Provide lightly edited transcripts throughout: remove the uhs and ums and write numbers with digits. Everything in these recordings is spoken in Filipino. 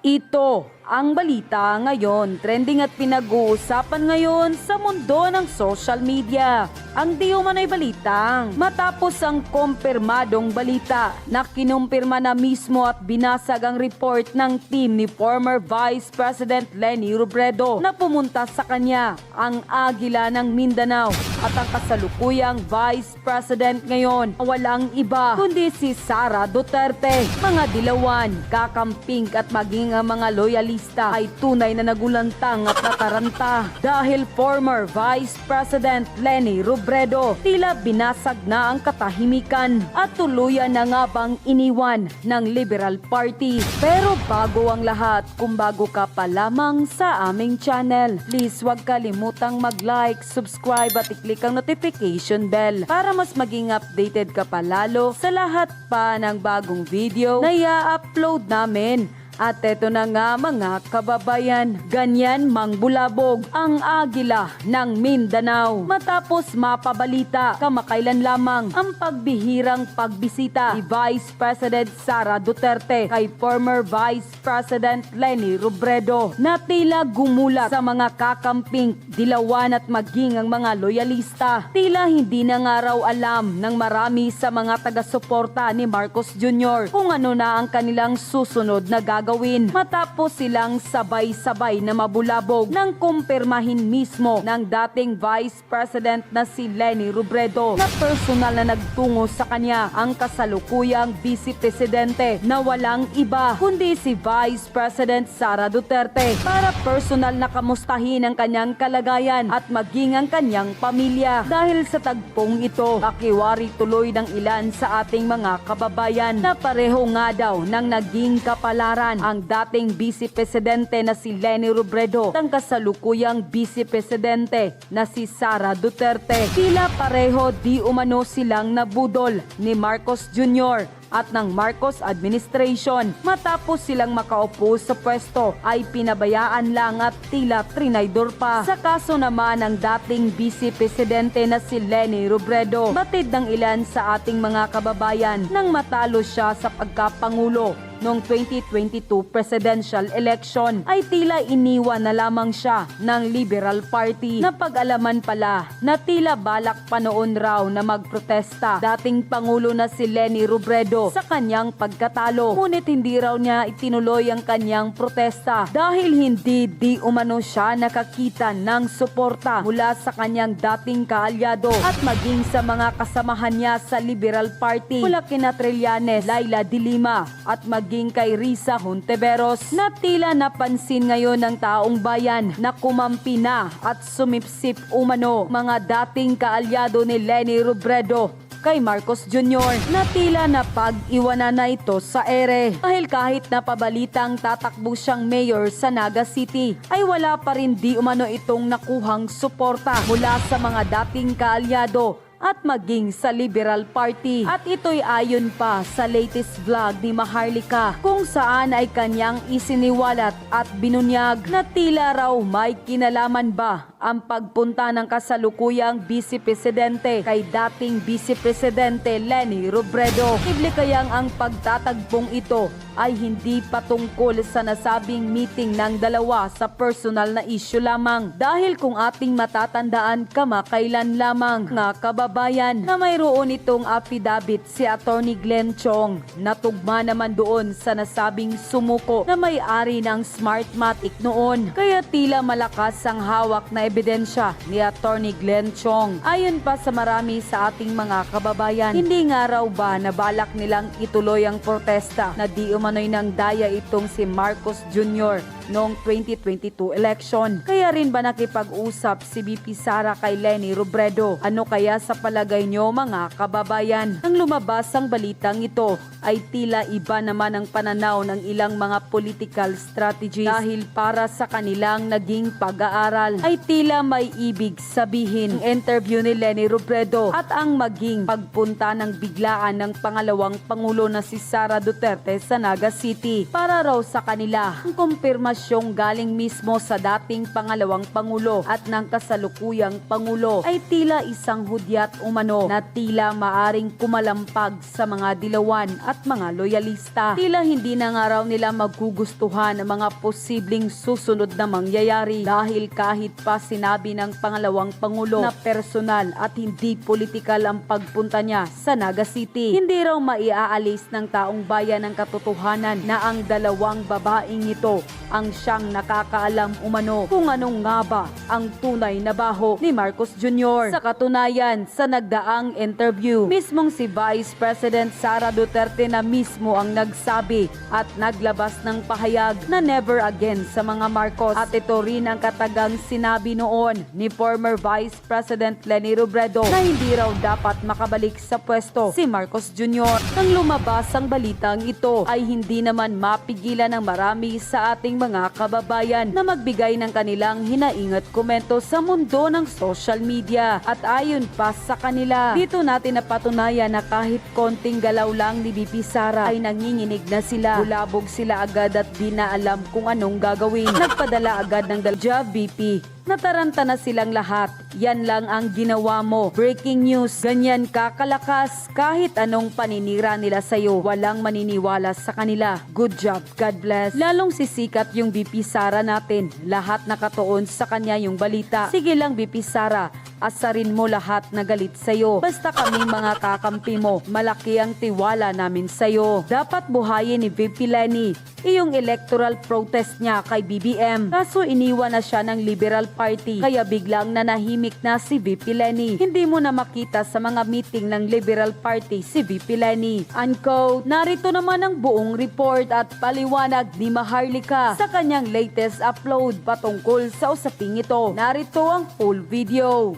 Ito ang balita ngayon, trending at pinag-uusapan ngayon sa mundo ng social media. Ang di umano'y balitang matapos ang kumpirmadong balita na kinumpirma na mismo at binasag ang report ng team ni former Vice President Leni Robredo na pumunta sa kanya ang Agila ng Mindanao at ang kasalukuyang Vice President ngayon walang iba kundi si Sara Duterte. Mga dilawan, kakamping at maging ang mga loyalista ay tunay na nagulantang at nataranta dahil former Vice President Leni Robredo tila binasag na ang katahimikan at tuluyan na nga bang iniwan ng Liberal Party. Pero bago ang lahat, kung bago ka pa lamang sa aming channel, please huwag kalimutang mag-like, subscribe at i-click ang notification bell para mas maging updated ka pa lalo sa lahat pa ng bagong video na i-upload namin. At eto na nga mga kababayan, ganyan mangbulabog ang Agila ng Mindanao. Matapos mapabalita kamakailan lamang ang pagbihirang pagbisita ni Vice President Sara Duterte kay former Vice President Leni Robredo na tila gumulat sa mga kakamping, dilawan at maging ang mga loyalista. Tila hindi na nga raw alam ng marami sa mga taga-suporta ni Marcos Jr. kung ano na ang kanilang susunod na gagawin matapos silang sabay-sabay na mabulabog nang kumpirmahin mismo ng dating Vice President na si Leni Robredo na personal na nagtungo sa kanya ang kasalukuyang Vice Presidente na walang iba kundi si Vice President Sara Duterte para personal na kamustahin ang kanyang kalagayan at maging ang kanyang pamilya. Dahil sa tagpong ito, akiwari tuloy ng ilan sa ating mga kababayan na pareho nga daw ng naging kapalaran ang dating Vice Presidente na si Leni Robredo at ang kasalukuyang Vice Presidente na si Sara Duterte. Tila pareho di umano silang nabudol ni Marcos Jr. at ng Marcos administration. Matapos silang makaupo sa pwesto ay pinabayaan lang at tila trinaydor pa. Sa kaso naman ng dating Vice Presidente na si Leni Robredo, batid ng ilan sa ating mga kababayan nang matalo siya sa pagkapangulo noong 2022 presidential election ay tila iniwan na lamang siya ng Liberal Party na pag-alaman pala na tila balak pa noon raw na magprotesta dating Pangulo na si Leni Robredo sa kanyang pagkatalo. Ngunit hindi raw niya itinuloy ang kanyang protesta dahil hindi di umano siya nakakita ng suporta mula sa kanyang dating kaalyado at maging sa mga kasamahan niya sa Liberal Party mula kina Trillanes, Laila de Lima at maging kay Risa Hontiveros na tila napansin ngayon ng taong bayan na kumampi na at sumipsip umano mga dating kaalyado ni Leni Robredo kay Marcos Jr. na tila napag-iwanan na ito sa ere dahil kahit napabalitang tatakbo siyang mayor sa Naga City ay wala pa rin di umano itong nakuhang suporta mula sa mga dating kaalyado at maging sa Liberal Party. At ito'y ayon pa sa latest vlog ni Maharlika kung saan ay kanyang isiniwalat at binunyag na tila raw may kinalaman ba ang pagpunta ng kasalukuyang Vice Presidente kay dating Vice Presidente Leni Robredo. Ible kayang ang pagtatagpong ito ay hindi patungkol sa nasabing meeting ng dalawa sa personal na issue lamang. Dahil kung ating matatandaan kamakailan lamang nga kababayan na mayroon itong affidavit si Attorney Glenn Chong na tugma naman doon sa nasabing sumuko na may-ari ng Smartmatic noon. Kaya tila malakas ang hawak na ebidensya ni Attorney Glenn Chong. Ayon pa sa marami sa ating mga kababayan, hindi nga raw ba na balak nilang ituloy ang protesta na di umano'y nang daya itong si Marcos Jr. noong 2022 election. Kaya rin ba nakipag-usap si VP Sara kay Leni Robredo? Ano kaya sa palagay nyo mga kababayan? Nang lumabas ang balitang ito ay tila iba naman ang pananaw ng ilang mga political strategies dahil para sa kanilang naging pag-aaral ay tila may ibig sabihin ang interview ni Leni Robredo at ang maging pagpunta ng biglaan ng pangalawang pangulo na si Sara Duterte sa Naga City. Para raw sa kanila, ang kumpirmasyong galing mismo sa dating pangalawang Pangulo at ng kasalukuyang Pangulo ay tila isang hudyat umano na tila maaring kumalampag sa mga dilawan at mga loyalista. Tila hindi na nga raw nila magugustuhan ang mga posibleng susunod na mangyayari dahil kahit pa sinabi ng pangalawang Pangulo na personal at hindi politikal ang pagpunta niya sa Naga City, hindi raw maiaalis ng taong bayan ang katotohanan na ang dalawang babaeng ito ang siyang nakakaalam umano kung anong nga ba ang tunay na baho ni Marcos Jr. Sa katunayan, sa nagdaang interview, mismong si Vice President Sara Duterte na mismo ang nagsabi at naglabas ng pahayag na never again sa mga Marcos. At ito rin ang katagang sinabi noon ni former Vice President Leni Robredo na hindi raw dapat makabalik sa pwesto si Marcos Jr. Nang lumabas ang balitang ito ay hindi naman mapigilan ng marami sa ating mga kababayan na magbigay ng kanilang hinaing at komento sa mundo ng social media. At ayon pa sa kanila, dito natin napatunayan na kahit konting galaw lang ni VP Sara ay nanginginig na sila. Bulabog sila agad at di na alam kung anong gagawin. Nagpadala agad ng dalja VP. Nataranta na silang lahat. Yan lang ang ginawa mo. Breaking news. Ganyan kakalakas. Kahit anong paninira nila sa'yo, walang maniniwala sa kanila. Good job. God bless. Lalong sisikat yung VP Sara natin. Lahat nakatuon sa kanya yung balita. Sige lang VP Sara. Asarin mo lahat na galit sa'yo. Basta kami mga kakampi mo. Malaki ang tiwala namin sa'yo. Dapat buhayin ni VP Leni iyong electoral protest niya kay BBM. Kaso iniwan na siya ng Liberal Party. Kaya biglang nanahimik na si VP Leni. Hindi mo na makita sa mga meeting ng Liberal Party si VP Leni. Unquote. Narito naman ang buong report at paliwanag ni Maharlika sa kanyang latest upload patungkol sa usaping ito. Narito ang full video.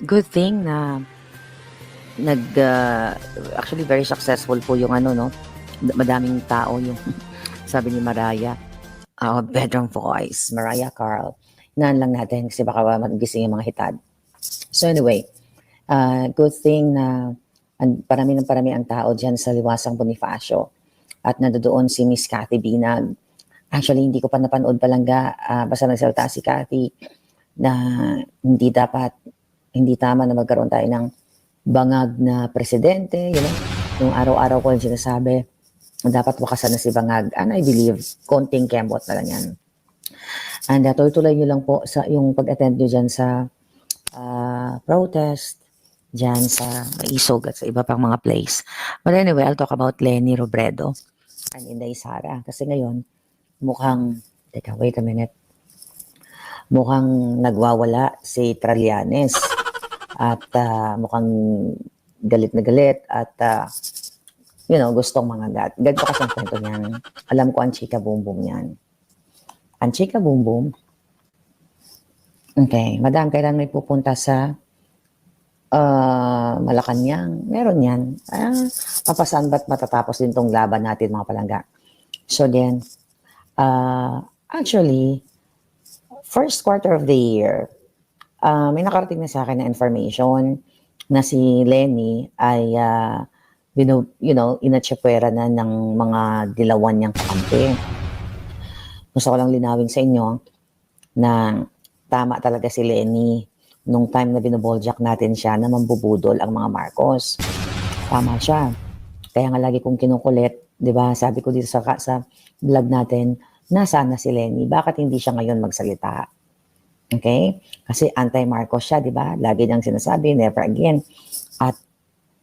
Good thing na actually very successful po yung madaming tao yung sabi ni Mariah, bedroom voice, Mariah Carl. Inaan lang natin kasi baka magising yung mga hitad. So anyway, good thing na parami ang tao dyan sa Liwasang Bonifacio at nandoon si Miss Cathy Binag. Actually, hindi ko pa napanood palangga, basta nagsalita si Cathy na hindi tama na magkaroon tayo ng bangag na presidente, yung araw-araw ko yung sinasabi, dapat wakasan na si bangag. And I believe, konting kembot na lang yan. And tuloy-tuloy nyo lang po sa yung pag-attend nyo dyan sa protest, dyan sa Maisog at sa iba pang mga place. But anyway, I'll talk about Leni Robredo and Inday Sara. Kasi ngayon, wait a minute. Mukhang nagwawala si Trillanes at mukhang galit na galit at gustong mangagat. Ganito kasi ang kwento niyan. Alam ko ang chika boom boom niyan. Ang chika boom boom, okay, madam, kailan may pupunta sa Malacanang? Meron yan. Papasan ba't matatapos din tong laban natin mga palangga? So then, actually, first quarter of the year, may nakarating na sa akin na information na si Leni ay inatsapwera na ng mga dilawan niyang kakampi. Gusto ko lang linawin sa inyo na tama talaga si Leni nung time na binoboljak natin siya na mambubudol ang mga Marcos. Tama siya. Kaya nga lagi kong kinukulit, di ba? Sabi ko dito sa vlog natin, nasaan na si Leni? Bakit hindi siya ngayon magsalita? Okay? Kasi anti-Marcos siya, di ba? Lagi niyang sinasabi, never again. At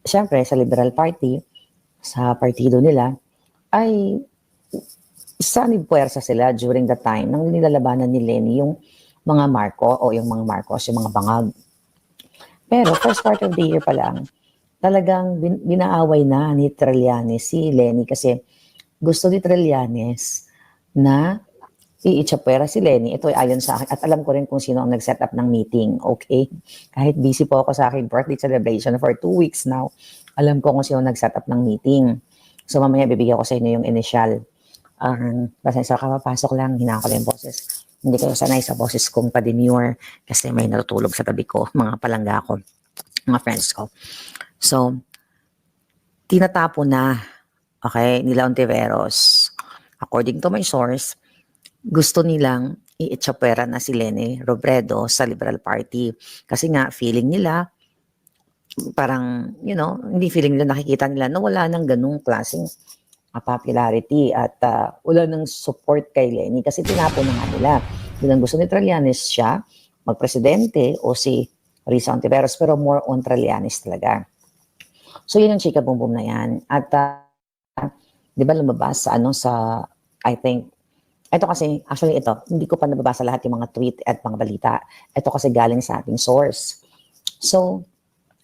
syempre, sa Liberal Party, sa partido nila, ay sanib puwersa sila during the time nang nilalabanan ni Leni yung mga yung mga Marcos, yung mga bangag. Pero first part of the year pa lang, talagang binaaway na ni Trillanes si Leni kasi gusto ni Trillanes na iitsapwera si Leni. Ito ay ayon sa akin. At alam ko rin kung sino ang nag-set up ng meeting. Okay? Kahit busy po ako sa aking birthday celebration for 2 weeks now, alam ko kung sino nag-set up ng meeting. So mamaya bibigyan ko sa inyo yung initial. Basta sa kapapasok lang, hinaan ko lang yung boses. Hindi kayo sanay sa boses kong pa-demure kasi may natutulog sa tabi ko, mga palangga ko, mga friends ko. So, tinatapo na okay, nila Ontiveros. According to my source, gusto nilang i-echapera na si Leni Robredo sa Liberal Party. Kasi nga, feeling nila, parang, hindi feeling nila, nakikita nila na wala nang ganung klaseng popularity at wala nang support kay Leni kasi tinapon na nga nila. Yun ang gusto ni Trillanes siya, magpresidente o si Risa Ontiveros, pero more on Trillanes talaga. So yun ang chika boom boom na yan. At di ba lumabas I think, ito kasi, actually ito, hindi ko pa nababasa lahat yung mga tweet at mga balita. Ito kasi galing sa ating source. So,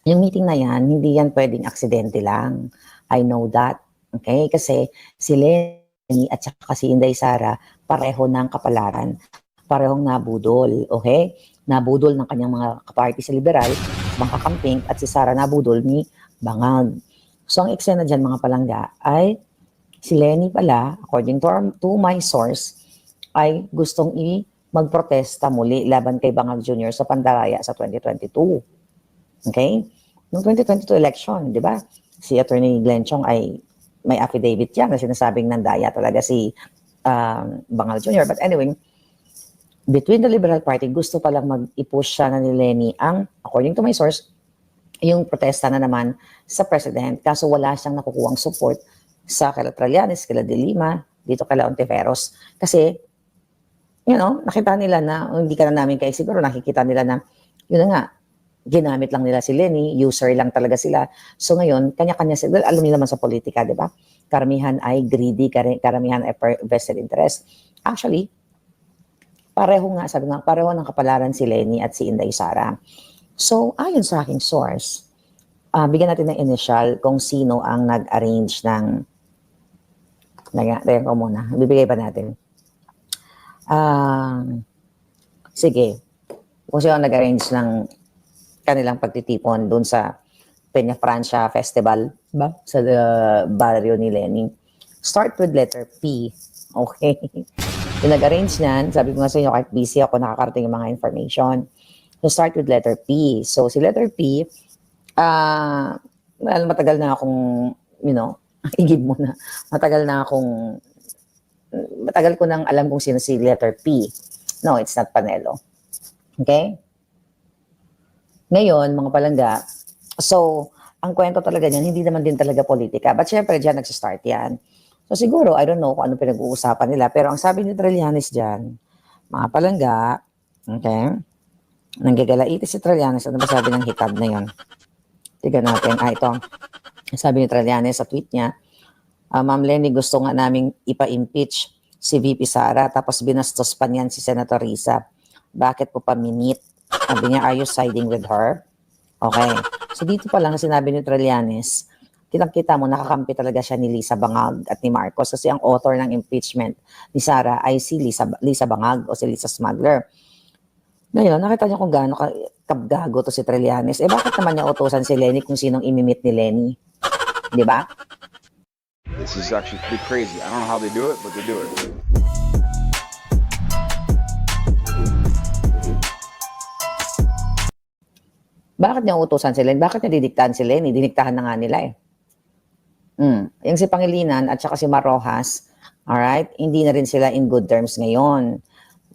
yung meeting na yan, hindi yan pwedeng aksidente lang. I know that. Okay? Kasi si Leni at saka si Inday Sara, pareho ng kapalaran. Parehong nabudol. Okay? Nabudol ng kanyang mga kaparty sa Liberal, mga kakamping, at si Sara nabudol ni Bangag. So, ang eksena dyan mga palangga ay si Leni pala, according to my source, ay gustong magprotesta muli laban kay Bangag Jr. sa Pandaraya sa 2022. Okay? Noong 2022 election, di ba? Si Attorney Glenn Chong ay may affidavit yan na sinasabing nandaya talaga si Bangag Jr. But anyway, between the Liberal Party, gusto palang mag-i-push siya na ni Leni ang, according to my source, yung protesta na naman sa President. Kaso wala siyang nakukuhang support sa kila Trillanes, kila De Lima, dito kila Ontiveros. Kasi, nakita nila na, hindi ka na namin kaya siguro, nakikita nila na, yun na nga, ginamit lang nila si Leni, user lang talaga sila. So ngayon, kanya-kanya sila, alam niyo naman sa politika, di ba? Karamihan ay greedy, karamihan ay vested interest. Actually, pareho ng kapalaran si Leni at si Inday Sara. So, ayon sa aking source, bigyan natin ng initial kung sino ang nag-arrange ng ko muna. Bibigay pa natin. Sige. Kung sino ang nag-arrange ng kanilang pagtitipon doon sa Peña Francia Festival ba? Sa barrio ni Leni. Start with letter P. Okay. Yung nag-arrange niyan, sabi ko nga sa inyo, kahit busy ako, nakakarating yung mga information. So, start with letter P. So, si letter P, matagal na akong, igib mo na. Matagal ko nang alam kung sino si letter P. No, it's not Panelo. Okay? Ngayon, mga palangga, so, ang kwento talaga niyan, hindi naman din talaga politika. But syempre, dyan nagsistart yan. So, siguro, I don't know kung ano pinag-uusapan nila. Pero ang sabi ni Trillanes dyan, mga palangga, okay, nanggagalaiti si Trillanes. Ano ba sabi ng hitad na yon? Tignan natin. Ito. Sabi ni Trillanes sa tweet niya, Ma'am Leni, gusto nga naming ipa-impeach si VP Sara tapos binastos pa niyan si Senator Risa. Bakit po pa-minute? Sabi niya, are you siding with her? Okay. So dito pa lang sinabi ni Trillanes, kitang-kita mo, nakakampi talaga siya ni Lisa Bangag at ni Marcos kasi ang author ng impeachment ni Sara ay si Lisa Bangag o si Lisa Smuggler. Ngayon, nakita niyo kung gaano kabgago to si Trillanes. Bakit naman niya utusan si Leni kung sinong imimit ni Leni? Di ba? This is actually pretty crazy. I don't know how they do it, but they do it. Bakit niya utusan si Leni? Bakit niya didiktahan si Leni? Diniktahan na nga nila eh. Yung si Pangilinan at saka si Marojas, alright, hindi na rin sila in good terms ngayon.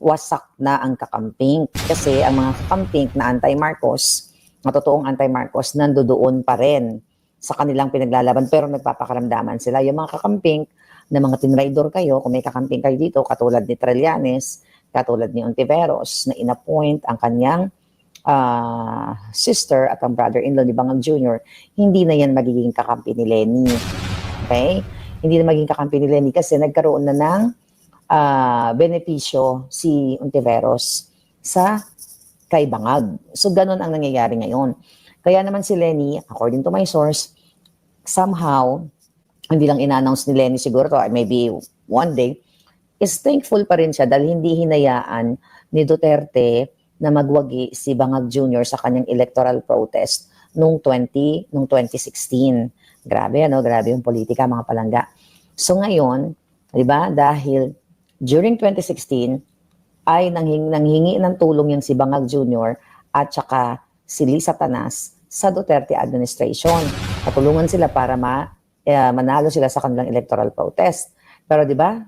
Wasak na ang kakamping. Kasi ang mga kakamping na anti-Marcos, matotoong anti-Marcos, nandoon pa rin sa kanilang pinaglalaban pero nagpapakaramdaman sila. Yung mga kakamping na mga tinraidor kayo, kung may kakamping kayo dito, katulad ni Trillanes, katulad ni Ontiveros, na inappoint ang kanyang sister at ang brother-in-law ni Bangag Jr., hindi na yan magiging kakampi ni Leni. Okay? Hindi na magiging kakampi ni Leni kasi nagkaroon na ng benepisyo si Ontiveros sa kay Bangag. So, ganun ang nangyayari ngayon. Kaya naman si Leni, according to my source, somehow, hindi lang in-announce ni Leni siguro to, maybe one day, is thankful pa rin siya dahil hindi hinayaan ni Duterte na magwagi si Bangag Jr. sa kanyang electoral protest noong 2016. Grabe, Grabe yung politika, mga palangga. So ngayon, di ba, dahil during 2016, ay nanghingi ng tulong yung si Bangag Jr. at saka si Lisa Tanas sa Duterte administration. Patulungan sila para manalo sila sa kanilang electoral protest. Pero di ba,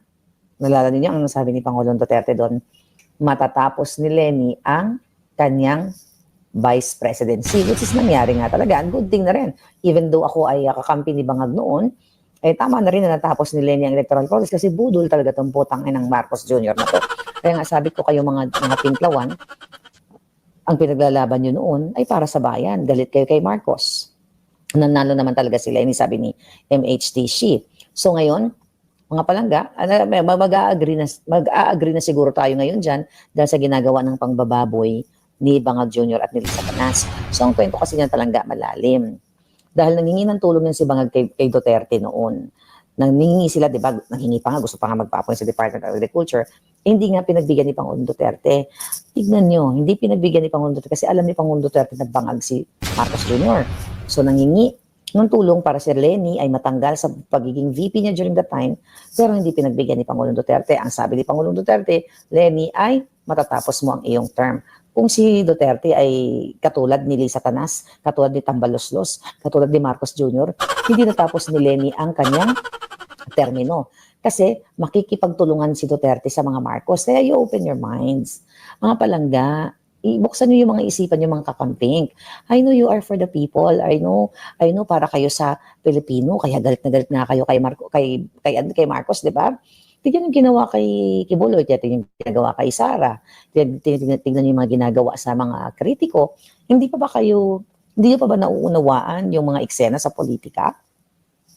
nalala ninyo ang sabi ni Pangulong Duterte doon, matatapos ni Leni ang kanyang vice presidency, which is nangyari nga talaga. Ang good thing na rin. Even though ako ay kakampi ni Bangag noon, tama na rin na natapos ni Leni ang electoral protest kasi budol talaga itong putang ng Marcos Jr. na to. Kaya nga sabi ko kayo mga pinklawan, ang pinaglalaban nyo noon ay para sa bayan. Galit kayo kay Marcos. Nanalo naman talaga si Leni, sabi ni MHTC. So ngayon, mga palangga, mag-a-agree na siguro tayo ngayon dyan dahil sa ginagawa ng pangbababoy ni Bangag Jr. at ni Lisa Canas. So ang kwento kasi niyan palangga malalim. Dahil nangingi ng tulong yan si Bangag kay Duterte noon. Nangingi sila, di ba, nangingi pa nga, gusto pa nga magpa-appoint sa Department of Agriculture, hindi nga pinagbigyan ni Pangulong Duterte. Tignan nyo, hindi pinagbigyan ni Pangulong Duterte kasi alam ni Pangulong Duterte na Bangag si Marcos Jr. So nangingi ng tulong para si Leni ay matanggal sa pagiging VP niya during that time, pero hindi pinagbigyan ni Pangulong Duterte. Ang sabi ni Pangulong Duterte, Leni ay matatapos mo ang iyong term. Kung si Duterte ay katulad ni Lisa Canas, katulad ni Tambaloslos, katulad ni Marcos Jr., hindi natapos ni Leni ang kanyang termino. Kasi makikipagtulungan si Duterte sa mga Marcos. Kaya you open your minds. Mga palangga, ibuksan niyo yung mga isipan niyo mga kakamping. I know you are for the people. I know para kayo sa Pilipino. Kaya galit na kayo kay Marcos, di ba? Tignan yung ginawa kay Kibuloy, tignan yung ginagawa kay Sara, tignan yung mga ginagawa sa mga kritiko. Hindi pa ba nauunawaan yung mga eksena sa politika?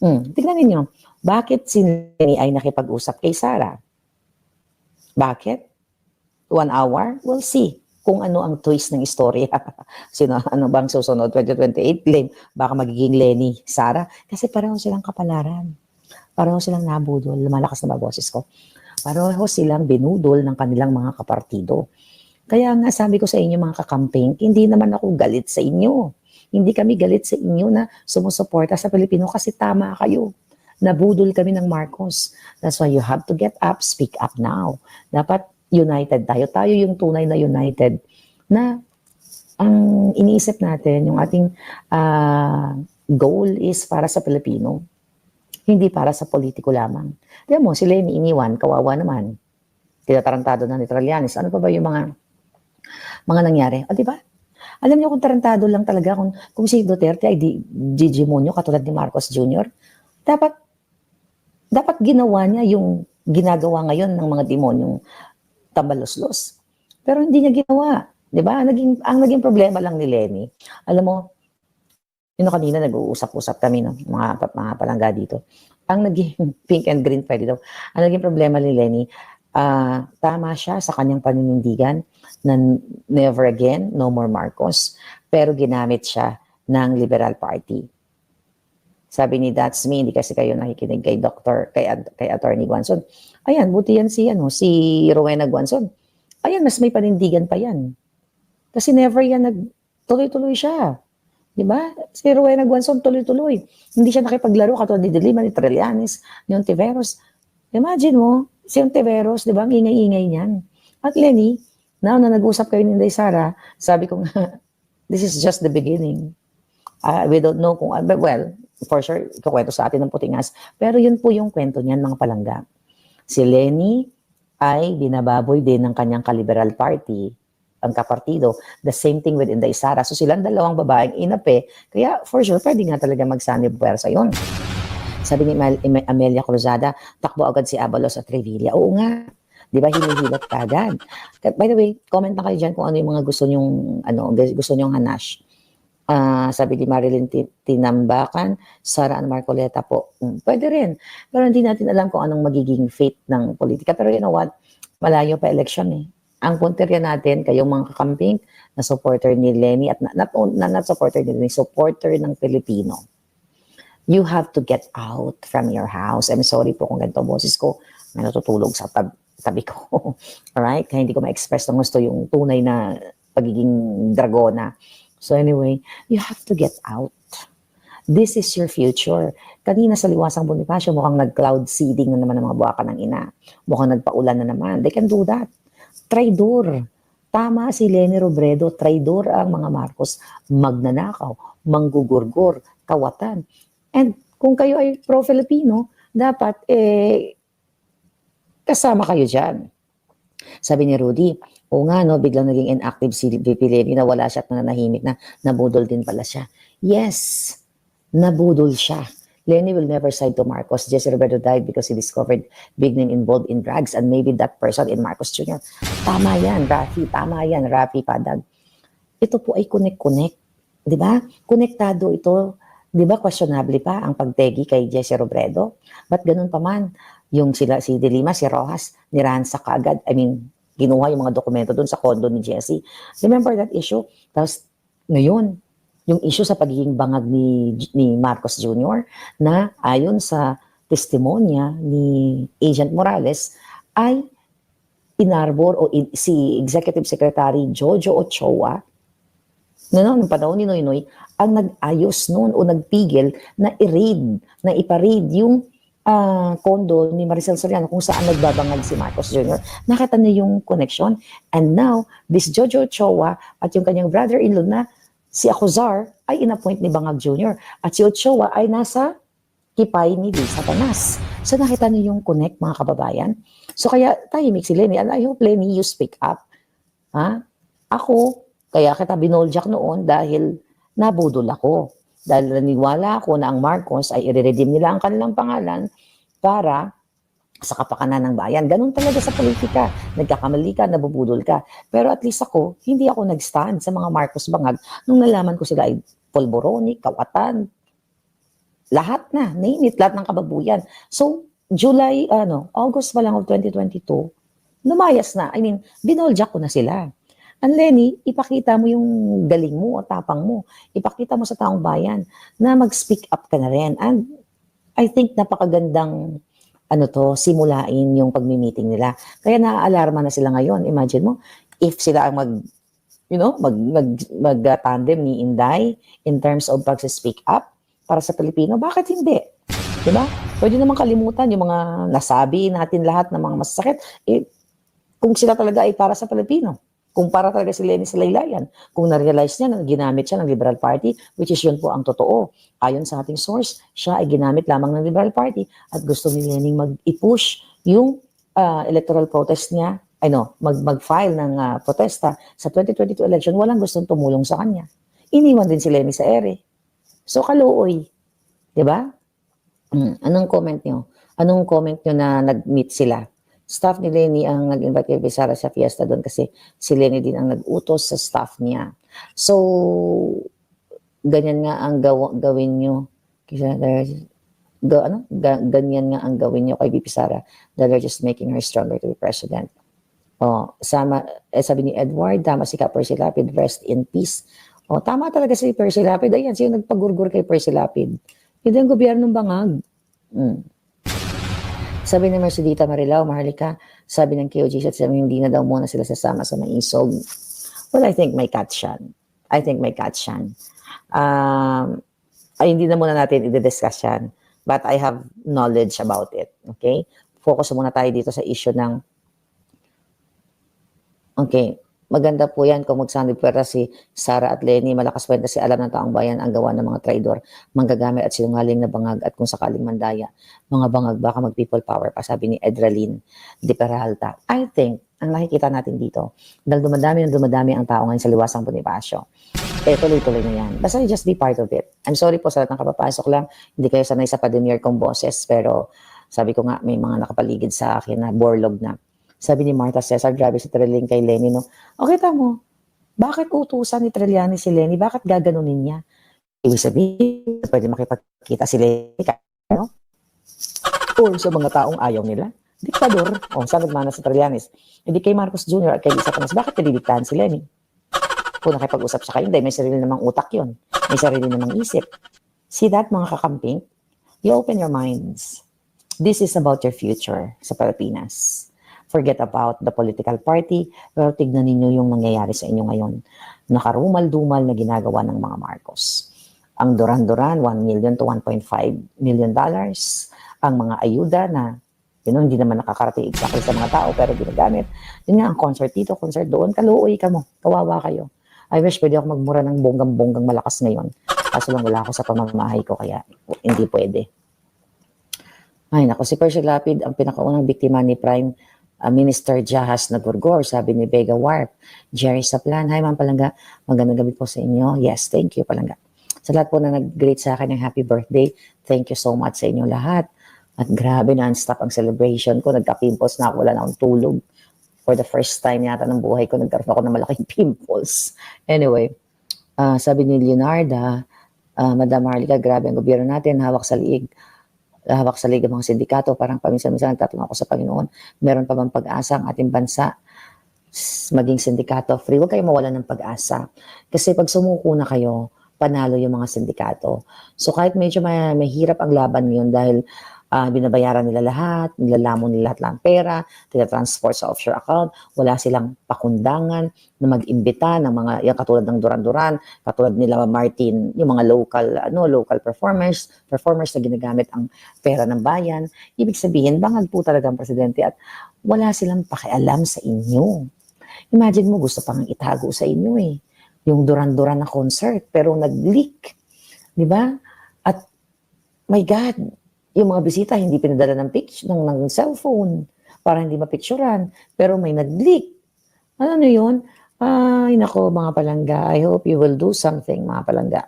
Tignan ninyo, bakit si Leni ay nakipag-usap kay Sara? Bakit? 1 hour? We'll see kung ano ang twist ng istorya. Ano bang susunod? 2028 claim, baka magiging Leni, Sara? Kasi pareho silang kapalaran. Pareho silang nabudol, lumalakas na ba boses ko? Pareho silang binudol ng kanilang mga kapartido. Kaya nga sabi ko sa inyo mga kakamping, hindi naman ako galit sa inyo. Hindi kami galit sa inyo na sumusuporta sa Pilipino kasi tama kayo. Nabudol kami ng Marcos. That's why you have to get up, speak up now. Dapat united tayo. Tayo yung tunay na united na ang iniisip natin, yung ating goal is para sa Pilipino. Hindi para sa politiko lamang. Diyan mo, si Leni iniwan, kawawa naman. Tinatarantado na ni Trillanes. Ano pa ba yung mga nangyari? O, di ba? Alam niyo kung tarantado lang talaga kung si Duterte ay Gigimonyo katulad ni Marcos Jr., dapat ginawa niya yung ginagawa ngayon ng mga demonyong Tambaloslos. Pero hindi niya ginawa. Di ba? Ang naging problema lang ni Leni, alam mo, kanina nag-uusap-usap kami ng mga palangga dito. Ang naging pink and green pwede daw. Ang naging problema ni Leni, tama siya sa kanyang paninindigan na never again, no more Marcos. Pero ginamit siya ng Liberal Party. Sabi ni That's Me, hindi kasi kayo nakikinig kay Attorney Guanzon. Ayan, buti yan si Rowena Guanzon. Ayan, mas may panindigan pa yan. Kasi never yan tuloy-tuloy siya. Diba? Si Rowena Guanzon tuloy-tuloy. Hindi siya nakipaglaro katulad ni Dilima, ni Trillanes, ni Ontiveros. Imagine mo, si Ontiveros, diba? Ang ingay-ingay niyan. At Leni, now na nag-usap kayo ni Inday Sara, sabi ko nga, this is just the beginning. We don't know kung, well, for sure, ikukwento sa atin ng Putingas. Pero yun po yung kwento niyan, mga palangga. Si Leni ay binababoy din ng kanyang ka-Liberal Party, ang kapartido. The same thing with Inday Sara. So silang dalawang babaeng inape. Kaya for sure, pwede nga talaga magsanib puwersa yun. Sabi ni Amelia Cruzada, takbo agad si Abalos at Revilla. Oo nga. Di ba, hinihilat ka agad. By the way, comment na kayo dyan kung ano yung mga gusto nyong hanash. Sabi ni Marilyn Tinambakan, Sara Ann Marcoleta po. Pwede rin. Pero hindi natin alam kung anong magiging fate ng politika. Pero you know what? Malayo pa election eh. Ang punterya natin, kayong mga kakamping na supporter ni Leni at not supporter ni Leni, supporter ng Pilipino. You have to get out from your house. I'm sorry po kung ganito boses ko na natutulog sa tabi ko. Alright? Kaya hindi ko ma-express ng gusto yung tunay na pagiging dragona. So anyway, you have to get out. This is your future. Kanina sa Liwasang Bonifacio, mukhang nag-cloud seeding na naman ng mga buwaka ng ina. Mukhang nagpaulan na naman. They can do that. Traidor. Tama si Leni Robredo, traidor ang mga Marcos, magnanakaw, manggugurgur, kawatan. And Kung kayo ay pro-Filipino, dapat kasama kayo dyan. Sabi ni Rudy, oo nga no, biglang naging inactive si VP Lenny, na wala siya at nananahimik na, nabudol din pala siya. Yes, nabudol siya. Lenny will never side to Marcos. Jesse Robredo died because he discovered big name involved in drugs and maybe that person in Marcos Jr. Tama yan, Rafi. Tama yan, Rafi Padag. Ito po ay connect-connect. Di ba? Konektado ito. Di ba questionable pa ang pagtegi kay Jesse Robredo? Ba't ganun pa man? Yung si De Lima, si Rojas, niransak kaagad. I mean, ginuha yung mga dokumento doon sa condo ni Jesse. Remember that issue? Tapos, ngayon, yung issue sa pagiging bangag ni Marcos Jr. na ayon sa testimonya ni Agent Morales ay inarbor o si Executive Secretary Jojo Ochoa noong panahon ni Noynoy ang nag-ayos noon o nagpigil na ipa-raid yung condo ni Maricel Soriano kung saan nagbabangag si Marcos Jr. Nakita niyo yung connection. And now, this Jojo Ochoa at yung kanyang brother-in-law na si Acuzar ay inappoint ni Bangag Jr. At si Ochoa ay nasa kipay ni Di Satanas. So nakita niyo yung connect, mga kababayan. So kaya tahimik si Lenny. And I hope, Lenny, you speak up. Ha? Ako, kaya kita binoljak noon dahil nabudol ako. Dahil naniwala ako na ang Marcos ay i-redeem nila ang kanilang pangalan para sa kapakanan ng bayan. Ganun talaga sa politika. Nagkakamali ka, nabubudol ka. Pero at least ako, hindi ako nag-stand sa mga Marcos Bangag nung nalaman ko sila ay polboroni, kawatan, lahat na, name it, lahat ng kababuyan. So, August pa lang of 2022, lumayas na. I mean, binoljak ko na sila. And Lenny, ipakita mo yung galing mo o tapang mo. Ipakita mo sa taong bayan na mag-speak up ka na rin. And I think napakagandang simulain yung pagmi-meeting nila. Kaya naaalarma na sila ngayon. Imagine mo, if sila ang mag-tandem ni Inday in terms of pag-speak up para sa Pilipino, bakit hindi? Diba? Pwede naman kalimutan yung mga nasabi natin lahat ng mga masasakit. Kung sila talaga ay para sa Pilipino. Kung para talaga si Lenny sa laylayan, kung na-realize niya na ginamit siya ng Liberal Party, which is yun po ang totoo. Ayon sa ating source, siya ay ginamit lamang ng Liberal Party at gusto ni Lenny mag-i-push yung electoral protest niya, mag-file ng protesta sa 2022 election. Walang gustong tumulong sa kanya. Iniwan din si Lenny sa ere. So, kaluoy. Diba? Anong comment niyo? Anong comment niyo na nag-meet sila? Staff ni Lenny ang nag-invite kay Sara sa fiesta doon kasi si Lenny din ang nag-utos sa staff niya. So, ganyan nga ang gawin nyo. Ganyan nga ang gawin nyo kay VP Sara. They're just making her stronger to be president. Sabi ni Edward, tama si Percy Lapid, rest in peace. Tama talaga si Percy Lapid. Ayan, siya nagpagurgur kay Percy Lapid. Yun yung gobyernong bangag. Sabi ni Mercedita Marilao, Maharlika, sabi ng KOG, sabi hindi na daw muna sila sasama sa maisog. Well, I think may catch yan. Hindi na muna natin i-discuss yan. But I have knowledge about it. Okay? Focus muna tayo dito sa issue ng maganda po yan kung magsandipuerta si Sara at Lenny. Malakas po yan kasi alam ng taong bayan ang gawa ng mga traidor, manggagamit at sinungaling na bangag at kung sakaling mandaya, mga bangag baka mag-people power pa, sabi ni Edralyn de Peralta. I think, ang nakikita natin dito, dahil dumadami ang tao ngayon sa Liwasang Bonifacio, tuloy-tuloy na yan. Basta just be part of it. I'm sorry po sa lahat ng kapapasok lang, hindi kayo sanay sa pademir kong boses, pero sabi ko nga, may mga nakapaligid sa akin na borlog na. Sabi ni Martha Cesar, grabe si Trillian kay Lenny, no? Okay, tamo. Bakit utusan ni Trilliani si Lenny? Bakit gaganunin niya? Ibig sabihin, pwede makipagkita si Lenny, no? Or sa mga taong ayaw nila. Diktador. Saan nagmana si Trillanes? Hindi kay Marcos Jr. at kay Lisa Panas, bakit nilidiktahan si Lenny? Kung nakipag-usap siya kayo, dahil may sarili namang utak yun. May sarili namang isip. See that, mga kakamping? You open your minds. This is about your future sa Pilipinas. Forget about the political party, pero tignan ninyo yung nangyayari sa inyo ngayon. Nakarumal-dumal na ginagawa ng mga Marcos. Ang Duran-Duran, $1 million to $1.5 million. Ang mga ayuda na, hindi naman nakakarating exactly sa mga tao, pero ginagamit. Yun nga, ang concert dito, concert doon, kaluoy ka mo, kawawa kayo. I wish pwede ako magmura ng bonggang-bonggang malakas ngayon. Kaso lang wala ako sa pamamahay ko, kaya hindi pwede. Ay, naku, si Percy Lapid, ang pinakaunang biktima ni Prime Minister Jahas Nagurgor, sabi ni Vega Warp. Jerry Saplan, hi Ma'am Palangga, magandang gabi po sa inyo. Yes, thank you Palangga. Sa lahat po na nag-greet sa akin ng happy birthday, thank you so much sa inyo lahat. At grabe, non-stop ang celebration ko. Nagka-pimples na ako, wala na akong tulog. For the first time yata ng buhay ko, nagkaroon ako ng malaking pimples. Anyway, sabi ni Leonarda, Madam Marlica, grabe ang gobyerno natin, hawak sa liig ang mga sindikato, parang paminsan-minsan nagtatanong ako sa Panginoon, meron pa bang pag-asa ang ating bansa maging sindikato free? Huwag kayo mawalan ng pag-asa. Kasi pag sumuko na kayo, panalo yung mga sindikato. So kahit medyo mahirap ang laban ngayon dahil binabayaran nila lahat, nilalamon nila lahat ng pera, tinatransport sa offshore account, wala silang pakundangan na mag-imbita ng mga, yung katulad ng Duran-Duran, katulad nila Martin, yung mga local performers na ginagamit ang pera ng bayan. Ibig sabihin, bangag po talaga ang presidente at wala silang pakialam sa inyo. Imagine mo, gusto pang itago sa inyo yung Duran-Duran na concert, pero nag-leak. Di ba? At, my God, yung mga bisita hindi pinadala ng ng cellphone para hindi mapicturan, pero may nag-leak. Ano yun? Ay, nako mga palangga, I hope you will do something, mga palangga.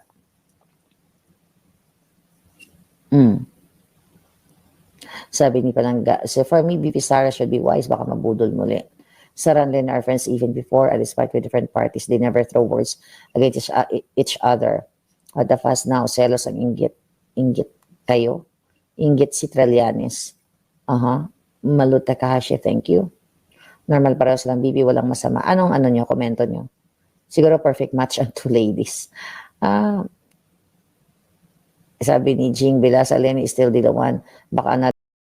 Sabi ni Palangga, so for me, BP Sara should be wise, baka mabudol muli. Sarah and Len are friends even before, despite with different parties, they never throw words against each other. At the fast now, selos ang inggit kayo. Inggit si Trillanes. Malu Takahashi, thank you. Normal parehas lang, Bibi, walang masama. Anong nyo, komento nyo? Siguro perfect match ang two ladies. Sabi ni Jing Bilasa, Lenny is still the one. Baka na